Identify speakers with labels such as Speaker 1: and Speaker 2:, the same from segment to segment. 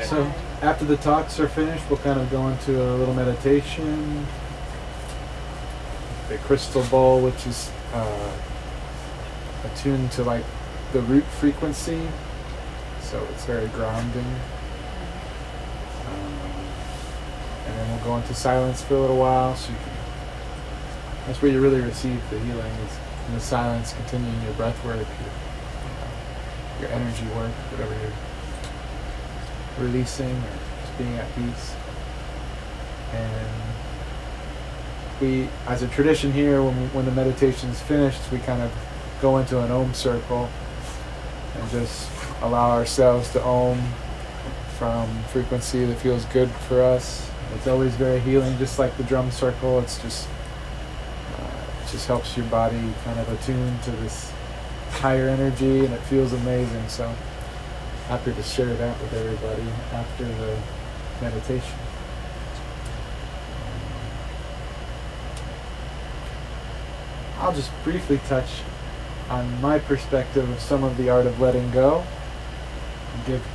Speaker 1: So after the talks are finished, we'll kind of go into a little meditation. The crystal bowl, which is attuned to like the root frequency, so it's very grounding. And then we'll go into silence for a little while, so you can, that's where you really receive the healing, is in the silence, continuing your breath work, your energy work, whatever you're releasing or just being at peace. And we, as a tradition here, when the meditation is finished, we kind of go into an Om circle and just allow ourselves to Om from frequency that feels good for us. It's always very healing, just like the drum circle. It's just it just helps your body kind of attune to this higher energy, and it feels amazing. So happy to share that with everybody after the meditation. I'll just briefly touch on my perspective of some of the art of letting go.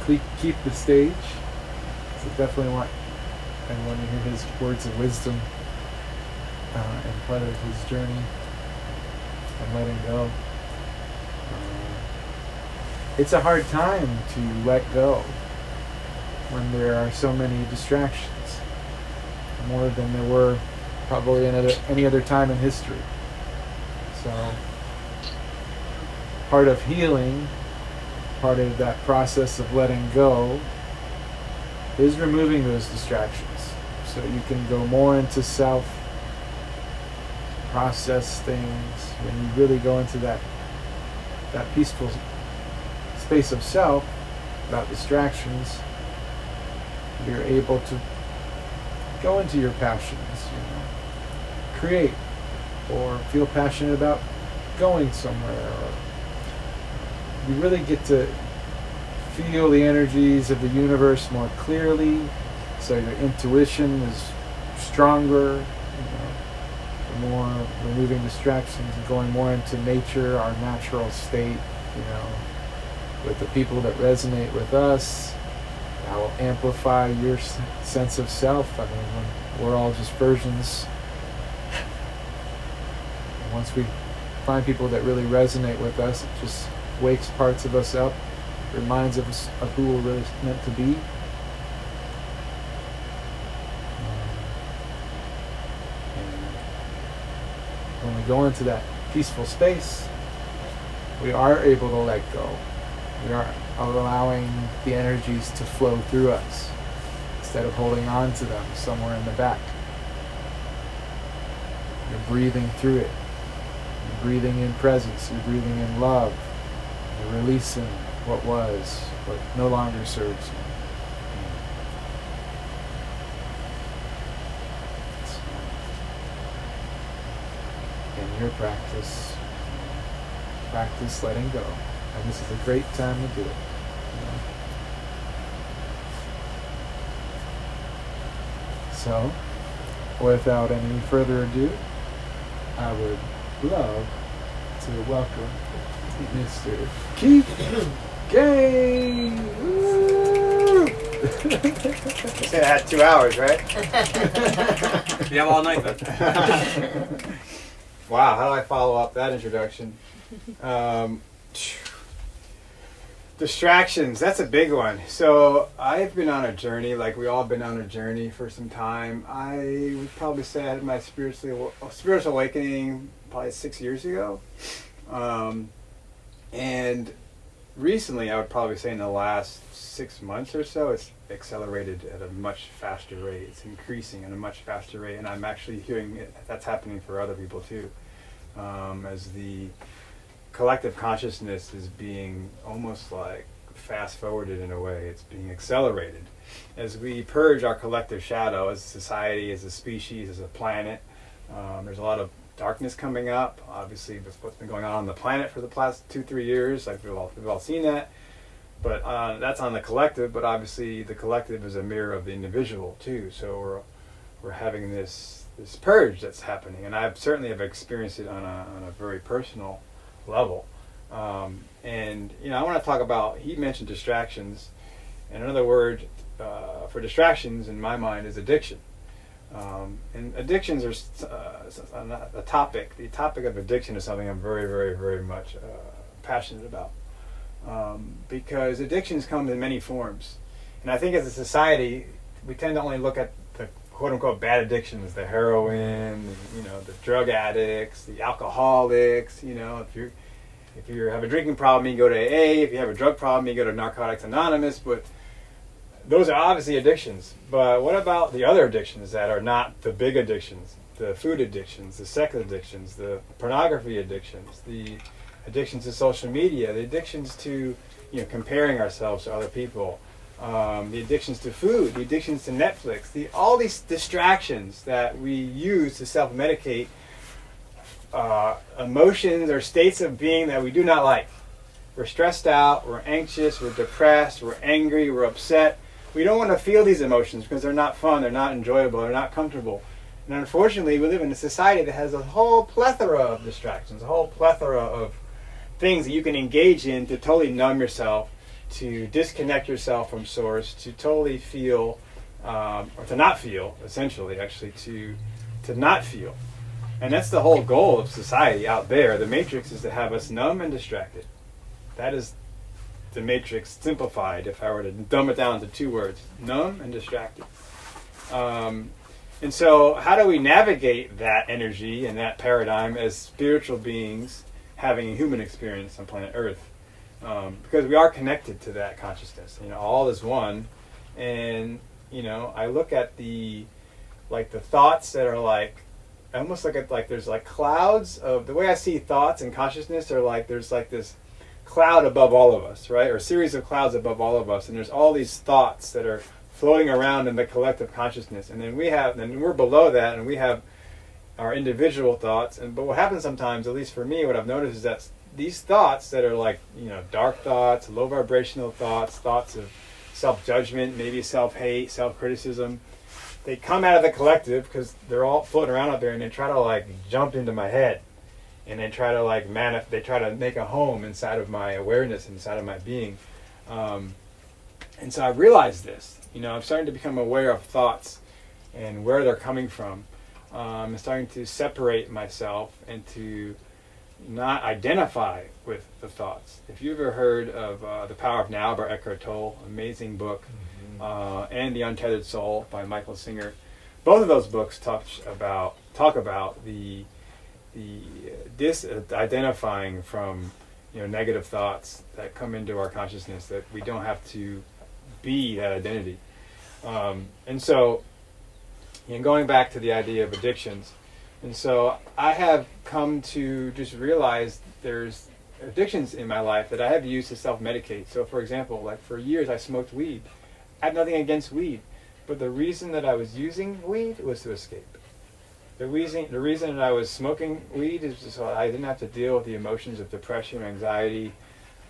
Speaker 1: Keep the stage. So definitely want everyone to hear his words of wisdom and part of his journey and letting go. It's a hard time to let go when there are so many distractions, more than there were probably any other time in history. So part of healing, part of that process of letting go, is removing those distractions, so you can go more into self, process things. When you really go into that peaceful space of self, without distractions, you're able to go into your passions, create, or feel passionate about going somewhere, or you really get to feel the energies of the universe more clearly, so your intuition is stronger, more removing distractions and going more into nature, our natural state, with the people that resonate with us. That will amplify your sense of self. I mean, when we're all just versions. And once we find people that really resonate with us, it just wakes parts of us up, reminds us of who we're really meant to be. And when we go into that peaceful space, we are able to let go. We are allowing the energies to flow through us instead of holding on to them somewhere in the back. You're breathing through it. You're breathing in presence. You're breathing in love. You're releasing what was, what no longer serves you. In your practice letting go. And this is a great time to do it. So, without any further ado, I would love to welcome Mr. Keith Gay.
Speaker 2: You said I had 2 hours, right?
Speaker 3: You have all night then.
Speaker 2: Wow, how do I follow up that introduction? Distractions, that's a big one. So I've been on a journey, like we all been on a journey for some time. I would probably say I had my spiritual awakening probably 6 years ago. And recently, I would probably say in the last 6 months or so, it's accelerated at a much faster rate. It's increasing at a much faster rate, and I'm actually hearing that's happening for other people too. As the collective consciousness is being almost like fast forwarded in a way, it's being accelerated. As we purge our collective shadow as a society, as a species, as a planet, there's a lot of darkness coming up. Obviously, with what's been going on the planet for the past 2-3 years, like we've all seen that. But that's on the collective. But obviously, the collective is a mirror of the individual too. So we're having this purge that's happening, and I certainly have experienced it on a very personal level. And I want to talk about. He mentioned distractions, And another word for distractions in my mind is addiction. And addictions are a topic. The topic of addiction is something I'm very, very, very much passionate about. Because addictions come in many forms. And I think as a society, we tend to only look at the quote-unquote bad addictions, the heroin, the drug addicts, the alcoholics. If you have a drinking problem, you go to AA. If you have a drug problem, you go to Narcotics Anonymous. But those are obviously addictions. But what about the other addictions that are not the big addictions? The food addictions, the sex addictions, the pornography addictions, the addictions to social media, the addictions to comparing ourselves to other people, the addictions to food, the addictions to Netflix, all these distractions that we use to self-medicate emotions or states of being that we do not like. We're stressed out, we're anxious, we're depressed, we're angry, we're upset. We don't want to feel these emotions because they're not fun, they're not enjoyable, they're not comfortable. And unfortunately, we live in a society that has a whole plethora of distractions, a whole plethora of things that you can engage in to totally numb yourself, to disconnect yourself from source, to totally feel, or to not feel, essentially, actually, to not feel. And that's the whole goal of society out there. The Matrix is to have us numb and distracted. That is the Matrix simplified, if I were to dumb it down to 2 words: numb and distracted. And so how do we navigate that energy and that paradigm as spiritual beings having a human experience on planet Earth? Because we are connected to that consciousness. All is one. And, I look at the thoughts that are almost like there's clouds of, the way I see thoughts and consciousness are there's this cloud above all of us, right? Or a series of clouds above all of us. And there's all these thoughts that are floating around in the collective consciousness. And then we're below that, and we have our individual thoughts. But what happens sometimes, at least for me, what I've noticed is that these thoughts that are dark thoughts, low vibrational thoughts of self-judgment, maybe self-hate, self-criticism, they come out of the collective because they're all floating around out there, and they try to jump into my head, and they try to they try to make a home inside of my awareness, inside of my being. And so I realized this. I'm starting to become aware of thoughts and where they're coming from. I'm starting to separate myself and to not identify with the thoughts. If you've ever heard of The Power of Now by Eckhart Tolle, amazing book, and The Untethered Soul by Michael Singer, both of those books talk about the disidentifying from negative thoughts that come into our consciousness, that we don't have to be that identity. And so, going back to the idea of addictions, and so I have come to just realize there's addictions in my life that I have used to self-medicate. So for example, for years I smoked weed. I had nothing against weed, but the reason that I was using weed was to escape. The reason that I was smoking weed is so I didn't have to deal with the emotions of depression, anxiety,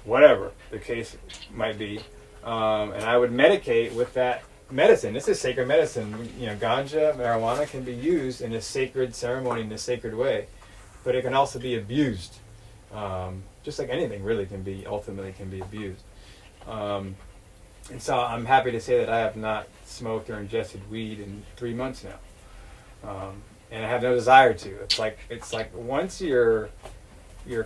Speaker 2: whatever the case might be. And I would medicate with that medicine. This is sacred medicine. Ganja, marijuana can be used in a sacred ceremony, in a sacred way, but it can also be abused. Just like anything really ultimately can be abused. And so I'm happy to say that I have not smoked or ingested weed in 3 months now. And I have no desire to. It's like once your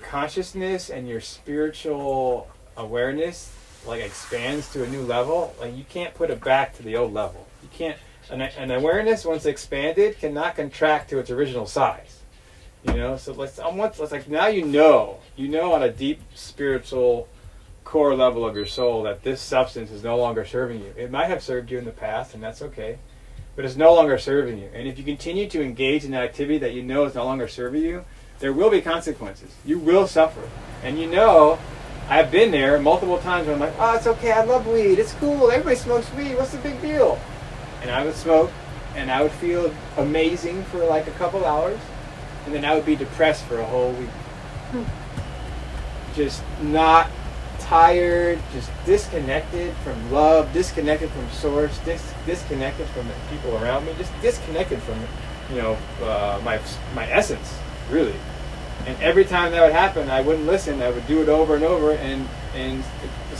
Speaker 2: consciousness and your spiritual awareness expands to a new level, you can't put it back to the old level. You can't. An awareness, once expanded, cannot contract to its original size. So now you know on a deep spiritual core level of your soul that this substance is no longer serving you. It might have served you in the past, and that's okay, but it's no longer serving you. And if you continue to engage in an activity that is no longer serving you, there will be consequences. You will suffer, and I've been there multiple times where I'm like, oh, it's okay, I love weed, it's cool, everybody smokes weed, what's the big deal? And I would smoke, and I would feel amazing for a couple hours, and then I would be depressed for a whole week. Just not tired, just disconnected from love, disconnected from source, disconnected from the people around me, just disconnected from my essence, really. And every time that would happen, I wouldn't listen. I would do it over and over, and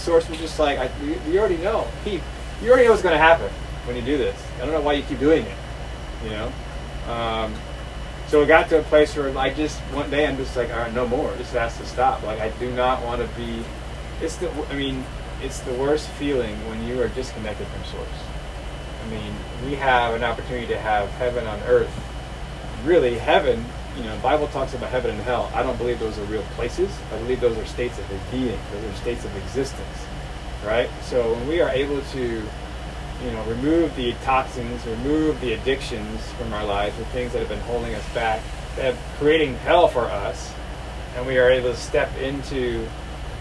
Speaker 2: Source was just like, we already know. You already know what's going to happen when you do this. I don't know why you keep doing it, you know? So it got to a place where I just, one day I'm just like, all right, no more. This has to stop. Like, I do not want to be, it's the worst feeling when you are disconnected from Source. I mean, we have an opportunity to have heaven on earth. Really, heaven, you know, the Bible talks about heaven and hell. I don't believe those are real places. I believe those are states of being. Those are states of existence, right? So when we are able to, you know, remove the toxins, remove the addictions from our lives, the things that have been holding us back, that are creating hell for us, and we are able to step into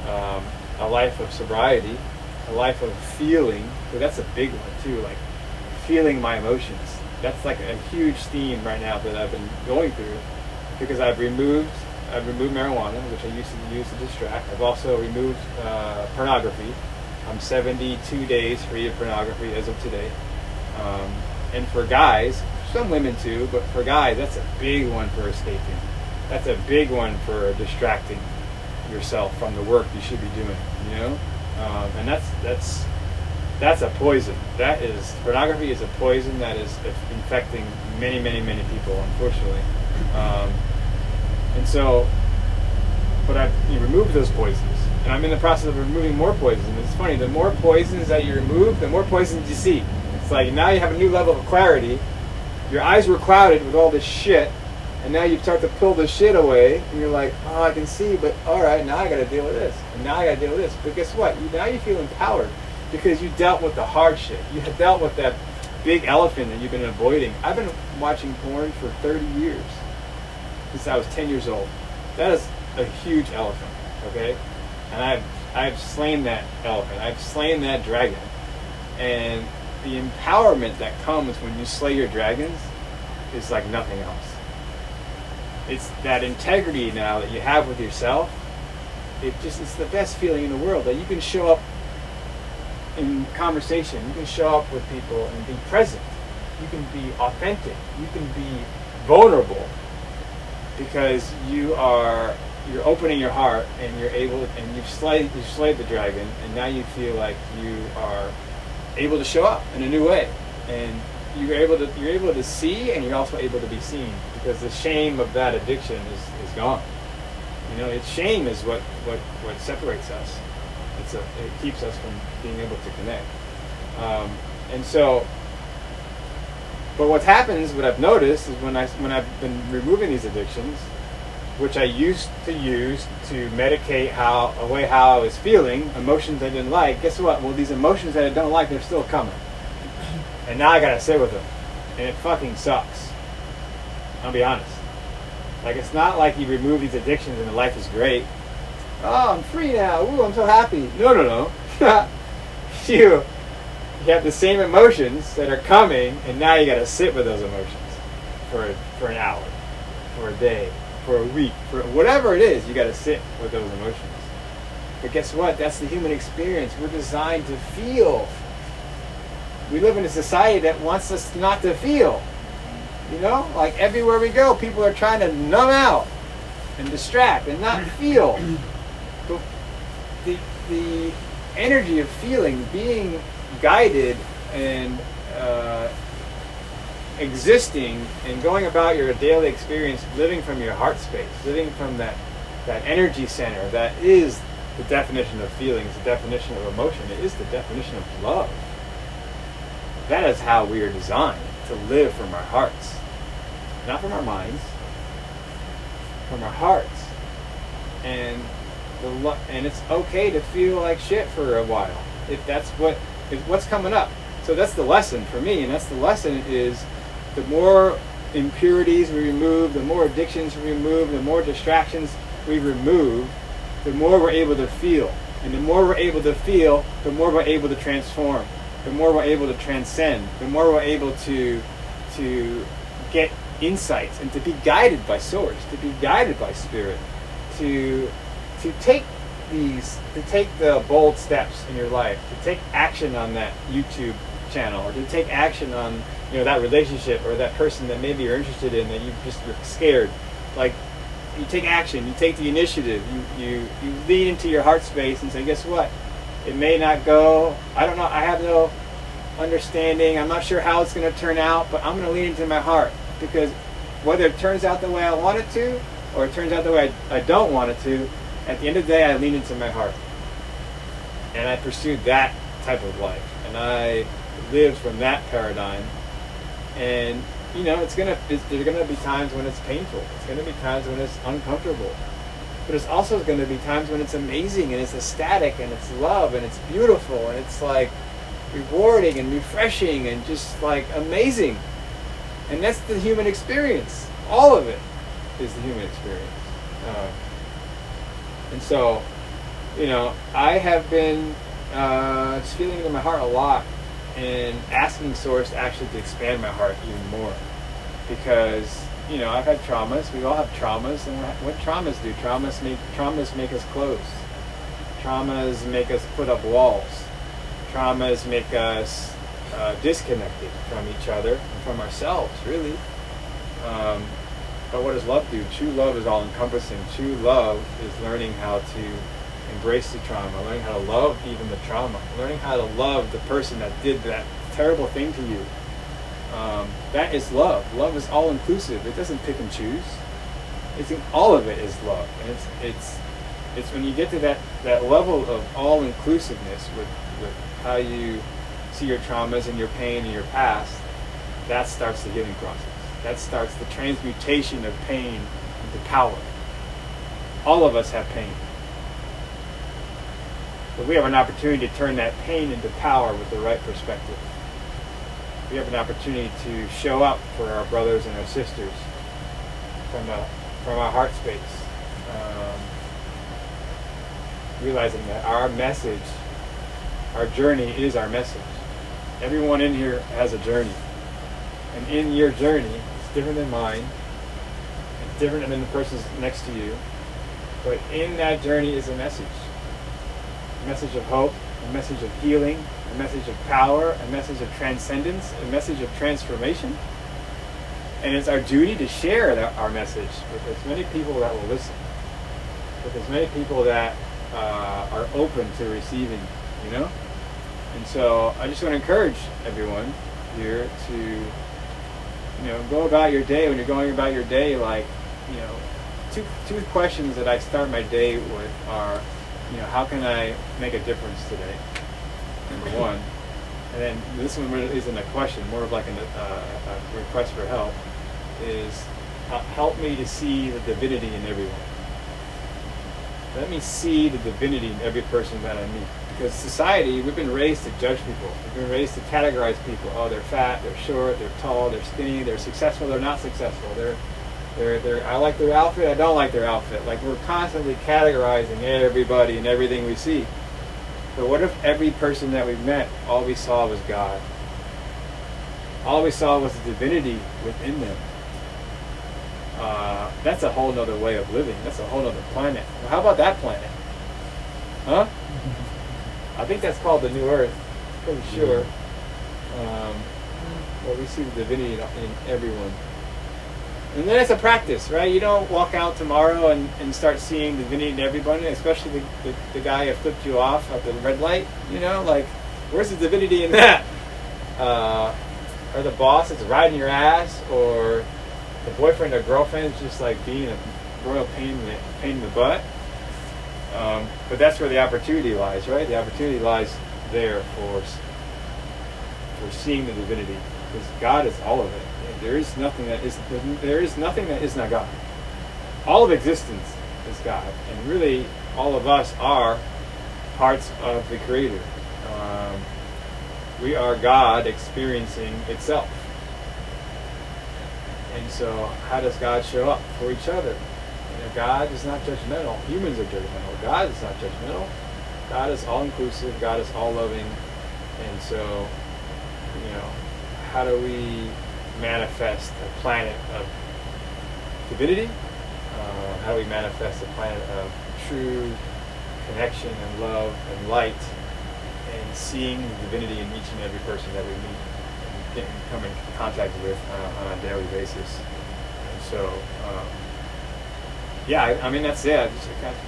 Speaker 2: a life of sobriety, a life of feeling. So that's a big one too, like feeling my emotions. That's like a huge theme right now that I've been going through, because I've removed marijuana, which I used to use to distract. I've also removed pornography. I'm 72 days free of pornography as of today. And for guys, some women too, but for guys, that's a big one for escaping. That's a big one for distracting yourself from the work you should be doing, you know? And that's a poison. Pornography is a poison that is infecting many, many, many people, unfortunately. And so, but I've removed those poisons. And I'm in the process of removing more poisons. And it's funny, the more poisons that you remove, the more poisons you see. It's like now you have a new level of clarity. Your eyes were clouded with all this shit, and now you start to pull the shit away, and you're like, oh, I can see, but all right, now I got to deal with this, and now I got to deal with this. But guess what? Now you feel empowered because you dealt with the hard shit. You have dealt with that big elephant that you've been avoiding. I've been watching porn for 30 years, since I was 10 years old. That is a huge elephant, okay? And I've slain that elephant. I've slain that dragon. And the empowerment that comes when you slay your dragons is like nothing else. It's that integrity now that you have with yourself. It's the best feeling in the world, that you can show up in conversation, you can show up with people and be present. You can be authentic. You can be vulnerable, because you're opening your heart, and you've slayed the dragon, and now you feel like you are able to show up in a new way, and you're able to see, and you're also able to be seen, because the shame of that addiction is gone. You know, shame is what separates us. It keeps us from being able to connect. And so, but what happens, what I've noticed, is when I've been removing these addictions, which I used to use to medicate away how I was feeling, emotions I didn't like, guess what? Well, these emotions that I don't like, they're still coming. And now I gotta sit with them. And it fucking sucks. I'll be honest. Like, it's not like you remove these addictions and the life is great. Oh, I'm free now. Ooh, I'm so happy. No. You have the same emotions that are coming, and now you gotta sit with those emotions for an hour, for a day, for a week, for whatever it is. You gotta sit with those emotions. But guess what? That's the human experience. We're designed to feel. We live in a society that wants us not to feel. You know, like everywhere we go, people are trying to numb out and distract and not feel. But the energy of feeling, being guided and existing and going about your daily experience, living from your heart space, living from that energy center, that is the definition of feelings, the definition of emotion. It is the definition of love. That is how we are designed to live from our hearts. Not from our minds, from our hearts. And it's okay to feel like shit for a while, if that's what's coming up. So that's the lesson for me, and that's the lesson is the more impurities we remove, the more addictions we remove, the more distractions we remove, the more we're able to feel. And the more we're able to feel, the more we're able to transform, the more we're able to transcend, the more we're able to get insights and to be guided by Source, to be guided by Spirit, to take the bold steps in your life, to take action on that YouTube channel, or to take action on that relationship or that person that maybe you're interested in that you're scared. Like, you take action, you take the initiative, you lean into your heart space and say, guess what? It may not go. I don't know. I have no understanding. I'm not sure how it's going to turn out, but I'm going to lean into my heart, because whether it turns out the way I want it to or it turns out the way I don't want it to, at the end of the day, I lean into my heart. And I pursued that type of life. And I lived from that paradigm. And, you know, there's going to be times when it's painful. It's going to be times when it's uncomfortable. But it's also going to be times when it's amazing and it's ecstatic and it's love and it's beautiful and it's like rewarding and refreshing and just like amazing. And that's the human experience. All of it is the human experience. And so, you know, I have been just feeling it in my heart a lot and asking Source actually to expand my heart even more. Because, you know, I've had traumas. We all have traumas. And what traumas do? Traumas make us closed. Traumas make us put up walls. Traumas make us disconnected from each other and from ourselves, really. But what does love do? True love is all-encompassing. True love is learning how to embrace the trauma, learning how to love even the trauma, learning how to love the person that did that terrible thing to you. That is love. Love is all-inclusive. It doesn't pick and choose. All of it is love, and it's when you get to that level of all-inclusiveness with how you see your traumas and your pain and your past, that starts the healing process. That starts the transmutation of pain into power. All of us have pain. But we have an opportunity to turn that pain into power with the right perspective. We have an opportunity to show up for our brothers and our sisters from our heart space. Realizing that our message, our journey is our message. Everyone in here has a journey. And in your journey, it's different than mine. It's different than the person next to you. But in that journey is a message. A message of hope, a message of healing, a message of power, a message of transcendence, a message of transformation. And it's our duty to share our message with as many people that will listen, with as many people that are open to receiving, you know? And so I just want to encourage everyone here to, you know, go about your day. When you're going about your day, like, you know, two questions that I start my day with are, you know, how can I make a difference today? Number one. And then this one isn't a question, more of like a request for help, is help me to see the divinity in everyone. Let me see the divinity in every person that I meet. Because society, we've been raised to judge people. We've been raised to categorize people. Oh, they're fat, they're short, they're tall, they're skinny, they're successful, they're not successful. I like their outfit, I don't like their outfit. Like, we're constantly categorizing everybody and everything we see. But what if every person that we met, all we saw was God? All we saw was the divinity within them. That's a whole nother way of living. That's a whole nother planet. Well, how about that planet? Huh? I think that's called the New Earth. Pretty sure. Well, we see the divinity in everyone. And then it's a practice, right? You don't walk out tomorrow and start seeing divinity in everybody, especially the guy who flipped you off at the red light. You know, like, where's the divinity in that? Or the boss that's riding your ass, or the boyfriend or girlfriend is just like being a royal pain in the butt. But that's where the opportunity lies, right? The opportunity lies there for seeing the divinity, because God is all of it. There is nothing that is not God. All of existence is God, and really, all of us are parts of the Creator. We are God experiencing itself. And so, how does God show up for each other? You know, God is not judgmental. Humans are judgmental. God is not judgmental. God is all-inclusive. God is all-loving. And so, you know, how do we manifest a planet of divinity? How do we manifest a planet of true connection and love and light, and seeing the divinity in each and every person that we meet and come in contact with on a daily basis? And so, yeah, I mean, that's it.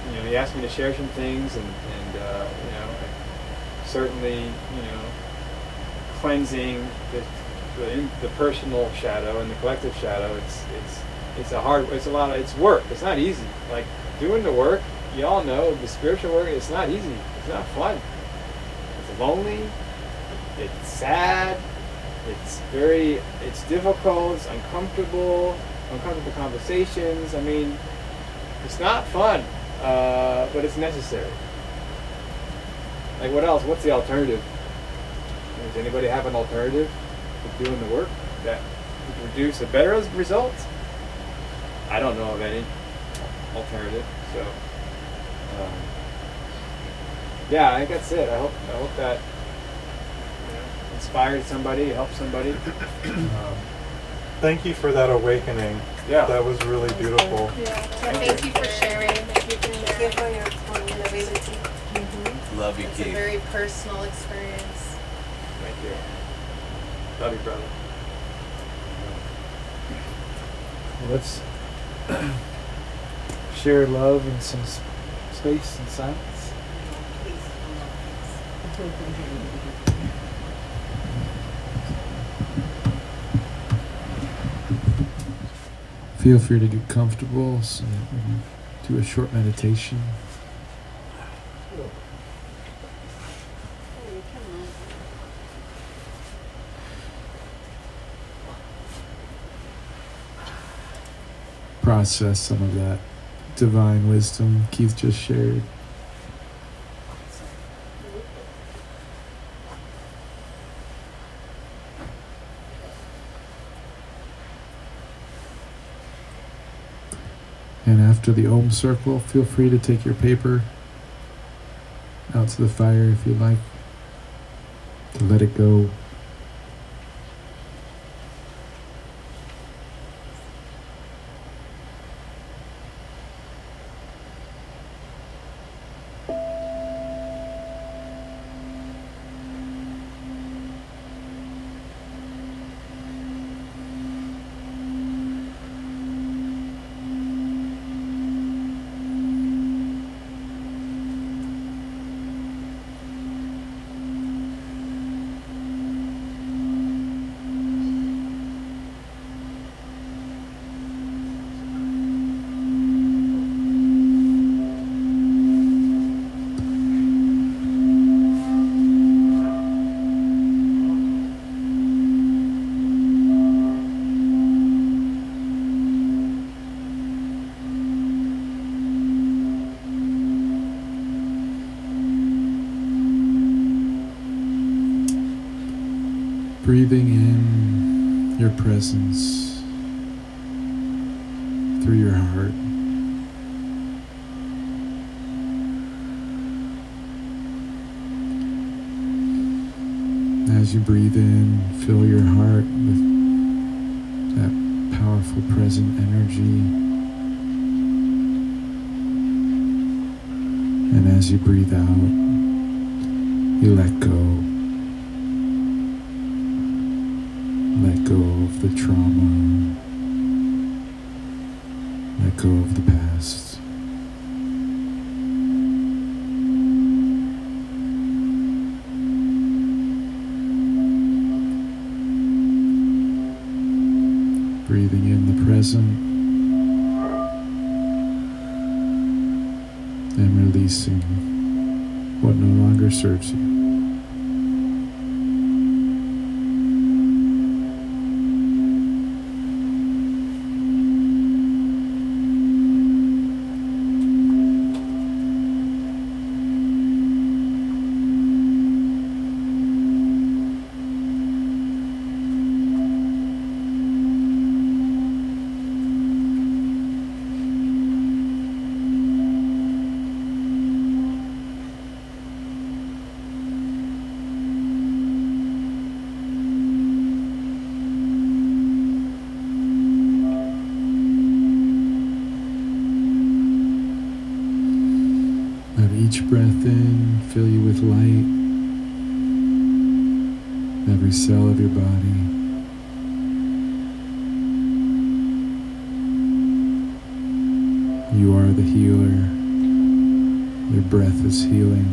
Speaker 2: You know, he asked me to share some things, and you know, certainly, cleansing the personal shadow and the collective shadow. It's a lot of, it's work. It's not easy. Like doing the work, you all know the spiritual work. It's not easy. It's not fun. It's lonely. It's sad. It's difficult. It's uncomfortable conversations. I mean, it's not fun, but it's necessary. Like what else? What's the alternative? Does anybody have an alternative to doing the work that would produce a better result? I don't know of any alternative. So, yeah, I think that's it. I hope that inspired somebody, helped somebody.
Speaker 4: Thank you for that awakening.
Speaker 2: Yeah.
Speaker 4: That was really beautiful.
Speaker 5: Yeah.
Speaker 2: Thank
Speaker 5: Thank you for sharing. Thank you for your vulnerability.
Speaker 3: Love you,
Speaker 5: It's a
Speaker 3: Keith.
Speaker 5: very personal experience.
Speaker 2: Thank you. Love you, brother.
Speaker 1: Well, let's share love in some space and silence. Feel free to get comfortable so that we can do a short meditation. Process some of that divine wisdom Keith just shared. And after the Om circle, feel free to take your paper out to the fire if you like, to let it go. Breathing in your presence through your heart. As you breathe in, fill your heart with that powerful present energy. And as you breathe out, you let go. Let go of the trauma. Let go of the past. Breathing in the present and releasing what no longer serves you. Let each breath in fill you with light, every cell of your body. You are the healer. Your breath is healing.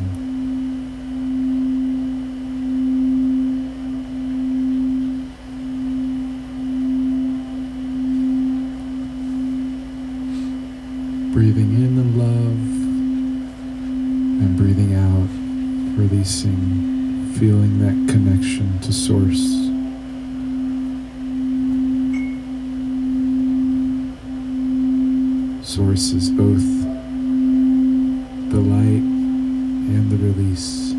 Speaker 1: releasing, feeling that connection to Source. Source is both the light and the release.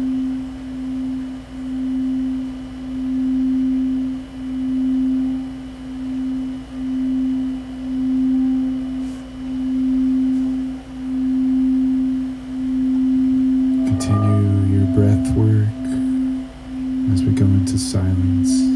Speaker 1: Continue your breath work as we go into silence.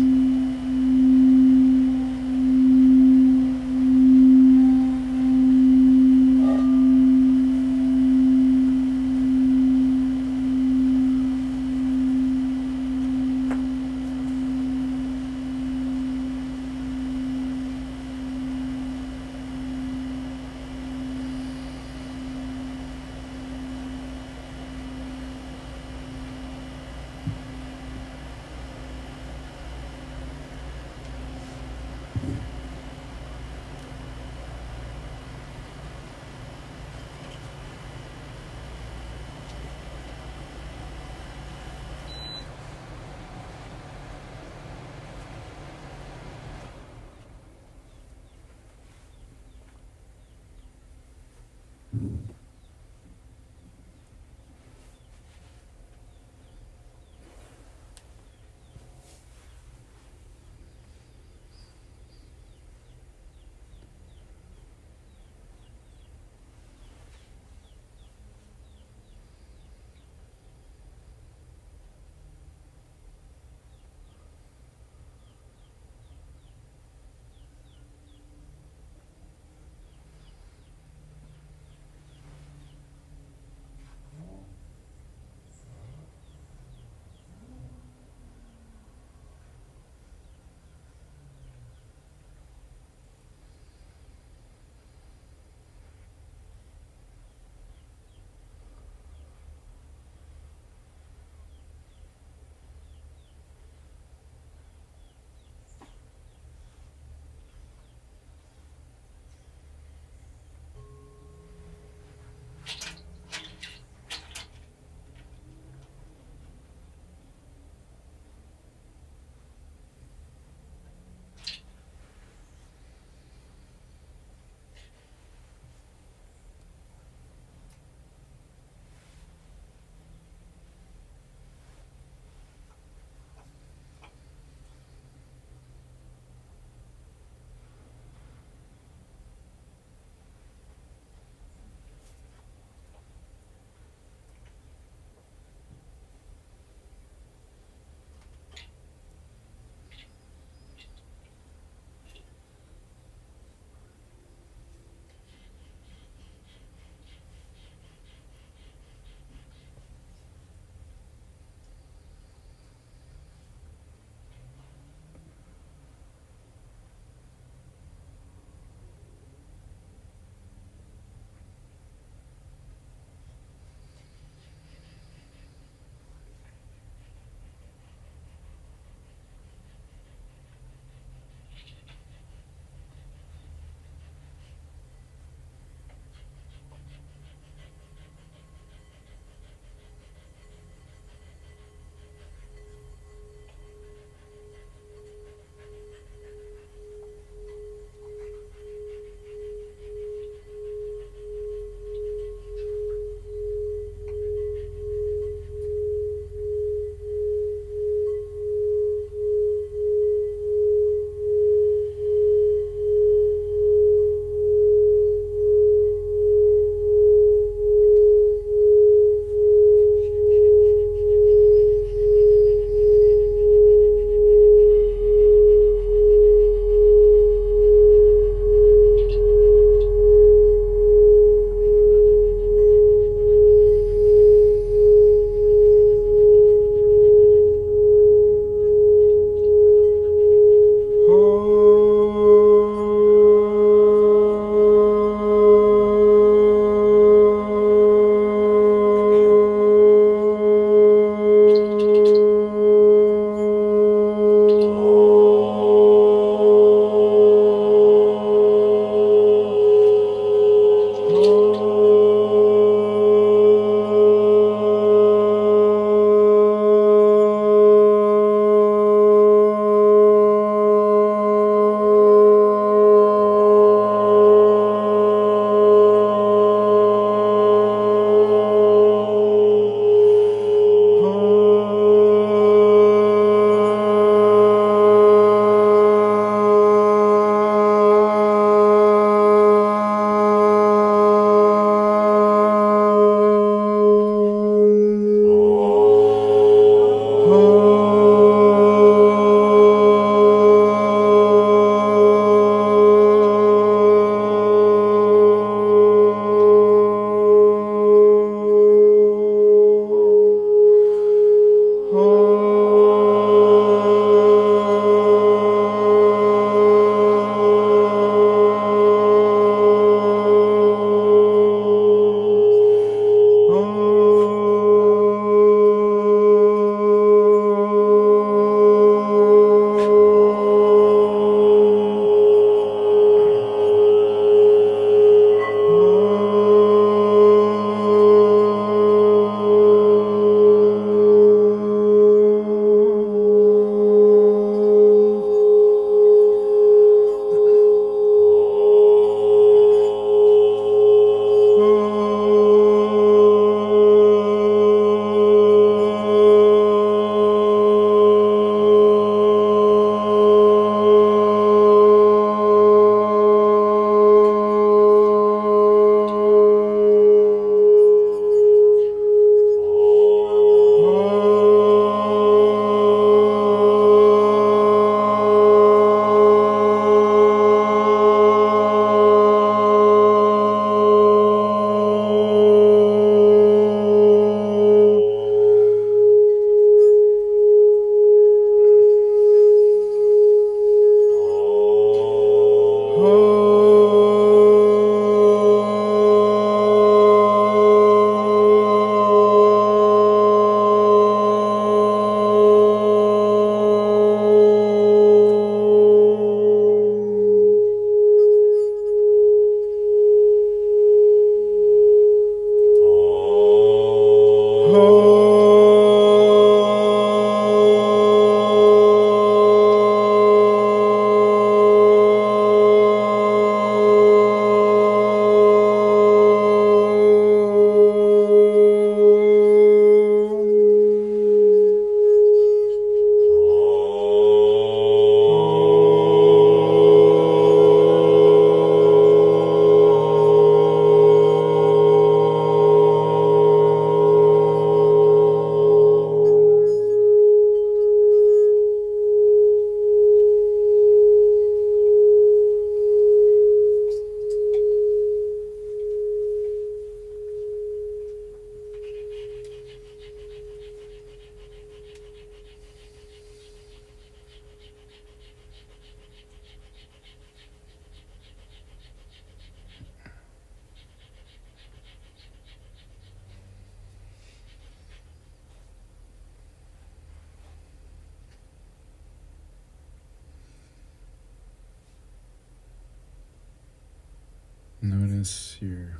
Speaker 6: witness your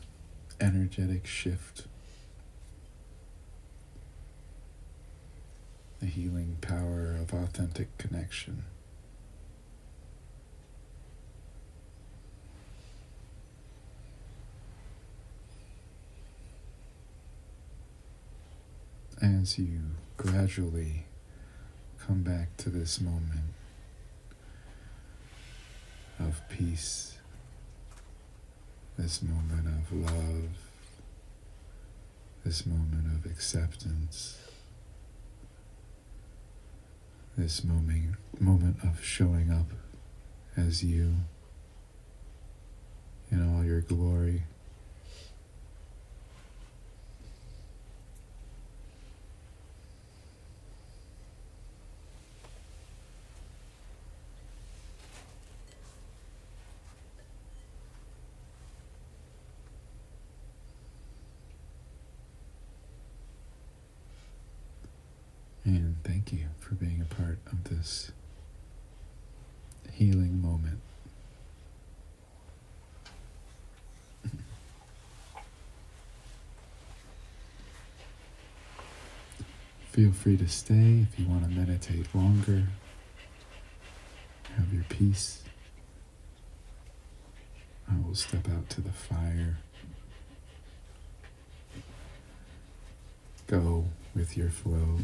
Speaker 6: energetic shift, the healing power of authentic connection. As you gradually come back to this moment of peace, this moment of love, this moment of acceptance, this moment of showing up as you in all your glory. And thank you for being a part of this healing moment. Feel free to stay if you want to meditate longer. Have your peace. I will step out to the fire. Go with your flow.